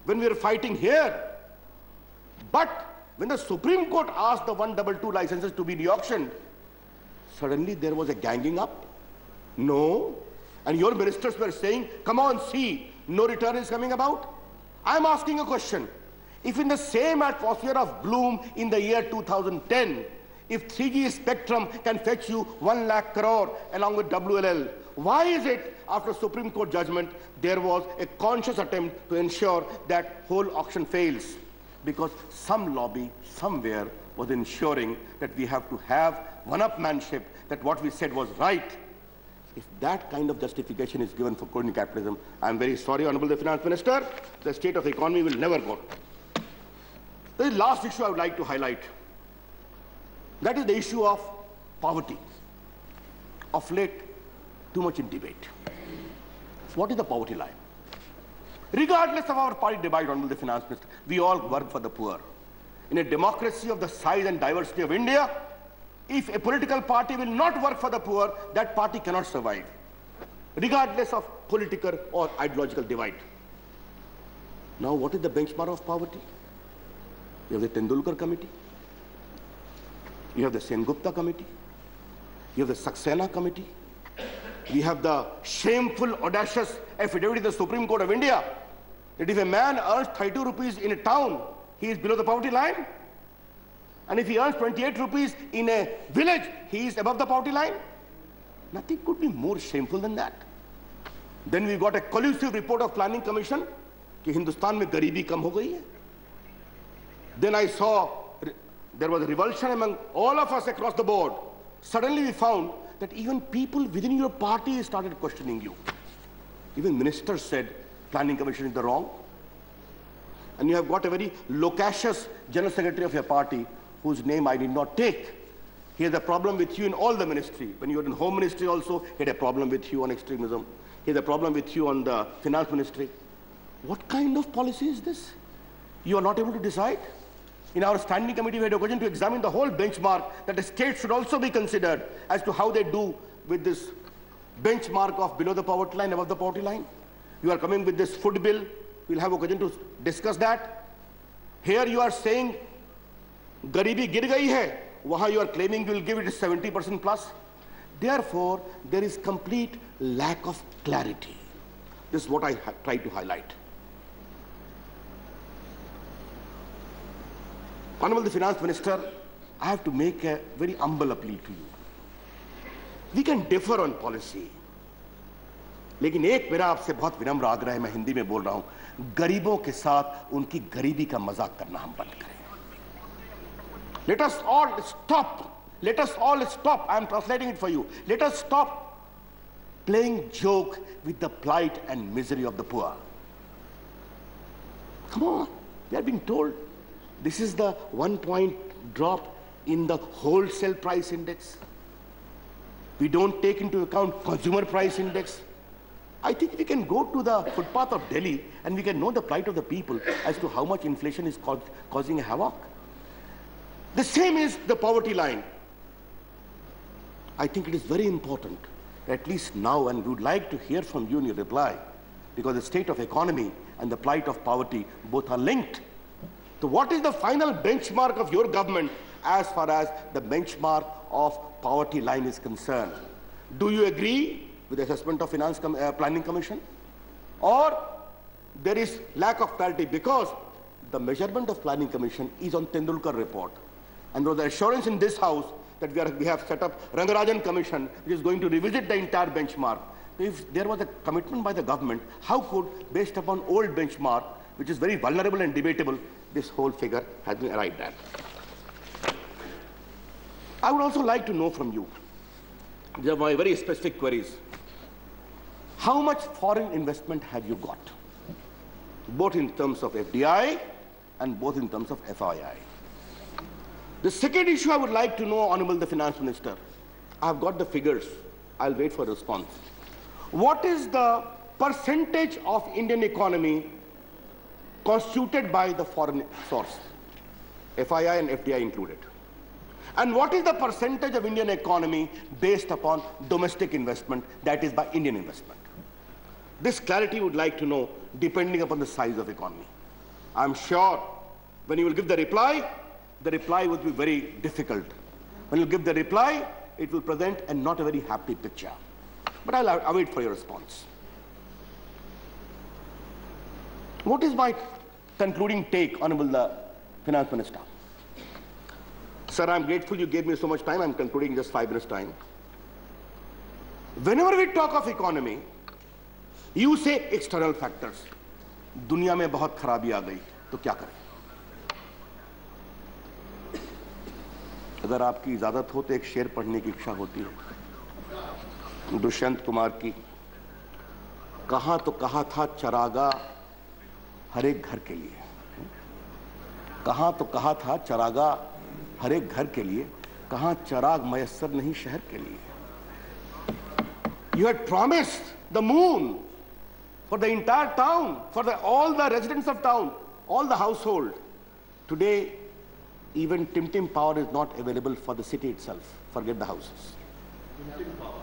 when we were fighting here. But when the Supreme Court asked the 122 licenses to be reauctioned, suddenly there was a ganging up. No. And your ministers were saying, come on, see, no return is coming about. I'm asking a question. If in the same atmosphere of gloom in the year 2010, if 3G spectrum can fetch you 1 lakh crore along with WLL, why is it after Supreme Court judgment there was a conscious attempt to ensure that whole auction fails? Because some lobby somewhere was ensuring that we have to have one-upmanship, that what we said was right. If that kind of justification is given for colonial capitalism, I'm very sorry, Honorable the Finance Minister, the state of the economy will never go. The last issue I would like to highlight, that is the issue of poverty. Of late, too much in debate. What is the poverty line? Regardless of our party divide, Honorable the Finance Minister, we all work for the poor. In a democracy of the size and diversity of India, if a political party will not work for the poor, that party cannot survive, regardless of political or ideological divide. Now, what is the benchmark of poverty? You have the Tendulkar Committee, you have the Sengupta Committee, you have the Saxena Committee, we have the shameful, audacious affidavit of the Supreme Court of India that if a man earns 32 rupees in a town, he is below the poverty line. And if he earns 28 rupees in a village, he is above the poverty line. Nothing could be more shameful than that. Then we got a collusive report of Planning Commission कि हिंदुस्तान में गरीबी कम हो गई है. Then I saw there was a revulsion among all of us across the board. Suddenly we found that even people within your party started questioning you. Even ministers said Planning Commission is the wrong. And you have got a very loquacious General Secretary of your party, whose name I did not take. He has a problem with you in all the ministry. When you were in Home Ministry also, he had a problem with you on extremism. He had a problem with you on the Finance Ministry. What kind of policy is this? You are not able to decide? In our standing committee, we had occasion to examine the whole benchmark that the state should also be considered as to how they do with this benchmark of below the poverty line, above the poverty line. You are coming with this food bill. We'll have occasion to discuss that. Here you are saying, Garibi gir gayi hai. Waha you are claiming you will give it 70% plus. Therefore, there is complete lack of clarity. This is what I try to highlight. Honorable the Finance Minister, I have to make a very humble appeal to you. We can differ on policy. लेकिन एक मेरा आपसे बहुत विनम्र आग्रह है, मैं हिंदी में बोल रहा हूं, गरीबों के साथ उनकी गरीबी का मजाक करना हम बंद करें. Let us all stop. Let us all stop. I am translating it for you. Let us stop playing joke with the plight and misery of the poor. Come on, we are being told this is the 1 point drop in the wholesale price index. We don't take into account consumer price index. I think we can go to the footpath of Delhi and we can know the plight of the people as to how much inflation is causing a havoc. The same is the poverty line. I think it is very important, at least now, and we would like to hear from you in your reply, because the state of economy and the plight of poverty both are linked. So what is the final benchmark of your government as far as the benchmark of poverty line is concerned? Do you agree with the assessment of Planning Commission? Or there is lack of clarity because the measurement of Planning Commission is on Tendulkar report. And there was the assurance in this house that we have set up Rangarajan Commission, which is going to revisit the entire benchmark. If there was a commitment by the government, how could, based upon old benchmark, which is very vulnerable and debatable, this whole figure has been arrived at? I would also like to know from you, these are my very specific queries. How much foreign investment have you got? Both in terms of FDI and both in terms of FII. The second issue I would like to know, Honorable the Finance Minister, I have got the figures. I'll wait for a response. What is the percentage of Indian economy constituted by the foreign source, FII and FDI included? And what is the percentage of Indian economy based upon domestic investment, that is by Indian investment? This clarity would like to know depending upon the size of economy. I'm sure when you will give the reply would be very difficult. When you give the reply, it will present a not a very happy picture. But I'll await for your response. What is my concluding take, Honorable the Finance Minister? Sir, I'm grateful you gave me so much time. I'm concluding in just 5 minutes' time. Whenever we talk of economy, you say external factors. दुनिया में बहुत खराबी आ गई, तो क्या करें? अगर आपकी इजाजत हो तो एक शेर पढ़ने की इच्छा होती है दुष्यंत कुमार की। कहा तो कहा था चरागा हर एक घर के लिए, कहा तो कहा था चरागा हर एक घर के लिए, कहां चराग मयस्सर नहीं शहर के लिए। You had promised the moon for the entire town, for all the residents of town, all the household. Today, even Tim power is not available for the city itself. Forget the houses. Tim power.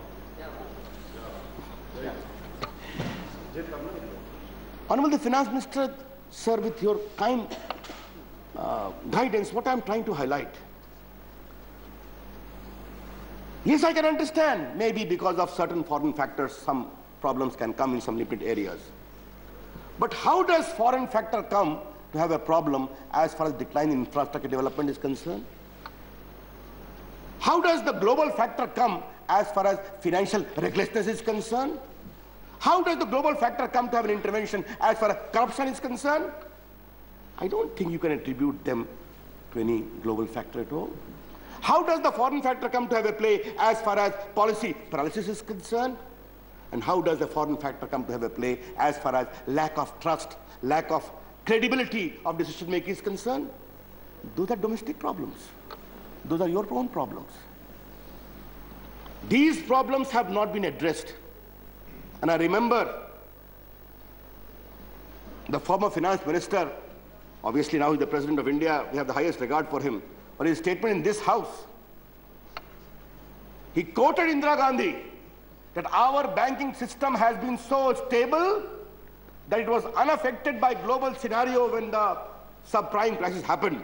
Honorable the Finance Minister, sir, with your kind guidance, what I'm trying to highlight. Yes, I can understand, maybe because of certain foreign factors, some problems can come in some limited areas. But how does foreign factor come to have a problem as far as decline in infrastructure development is concerned? How does the global factor come as far as financial recklessness is concerned? How does the global factor come to have an intervention as far as corruption is concerned? I don't think you can attribute them to any global factor at all. How does the foreign factor come to have a play as far as policy paralysis is concerned? And how does the foreign factor come to have a play as far as lack of trust, lack of credibility of decision making is concerned? Those are domestic problems. Those are your own problems. These problems have not been addressed. And I remember the former finance minister, obviously now he's the President of India, we have the highest regard for him, but his statement in this house, he quoted Indira Gandhi that our banking system has been so stable that it was unaffected by global scenario when the subprime crisis happened.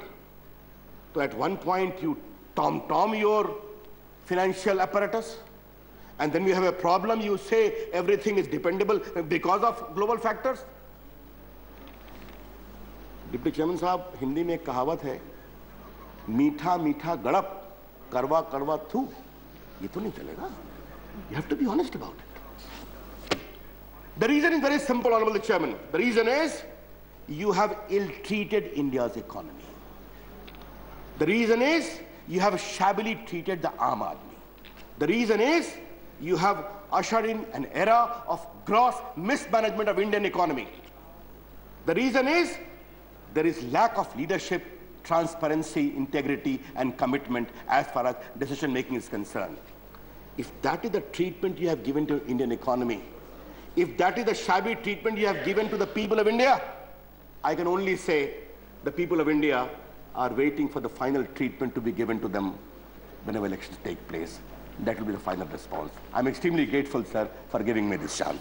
So at one point you tom-tom your financial apparatus, and then we have a problem, you say everything is dependable because of global factors. Deputy Chairman साहब, हिंदी में एक कहावत है, मीठा मीठा गड़प करवा करवा थू, ये तो नहीं चलेगा. You have to be honest about it. The reason is very simple, Honorable Chairman. The reason is you have ill-treated India's economy. The reason is you have shabbily treated the Aam Aadmi. The reason is you have ushered in an era of gross mismanagement of Indian economy. The reason is there is lack of leadership, transparency, integrity, and commitment as far as decision making is concerned. If that is the treatment you have given to Indian economy, if that is the shabby treatment you have given to the people of India, I can only say the people of India are waiting for the final treatment to be given to them whenever elections take place. That will be the final response. I'm extremely grateful, sir, for giving me this chance.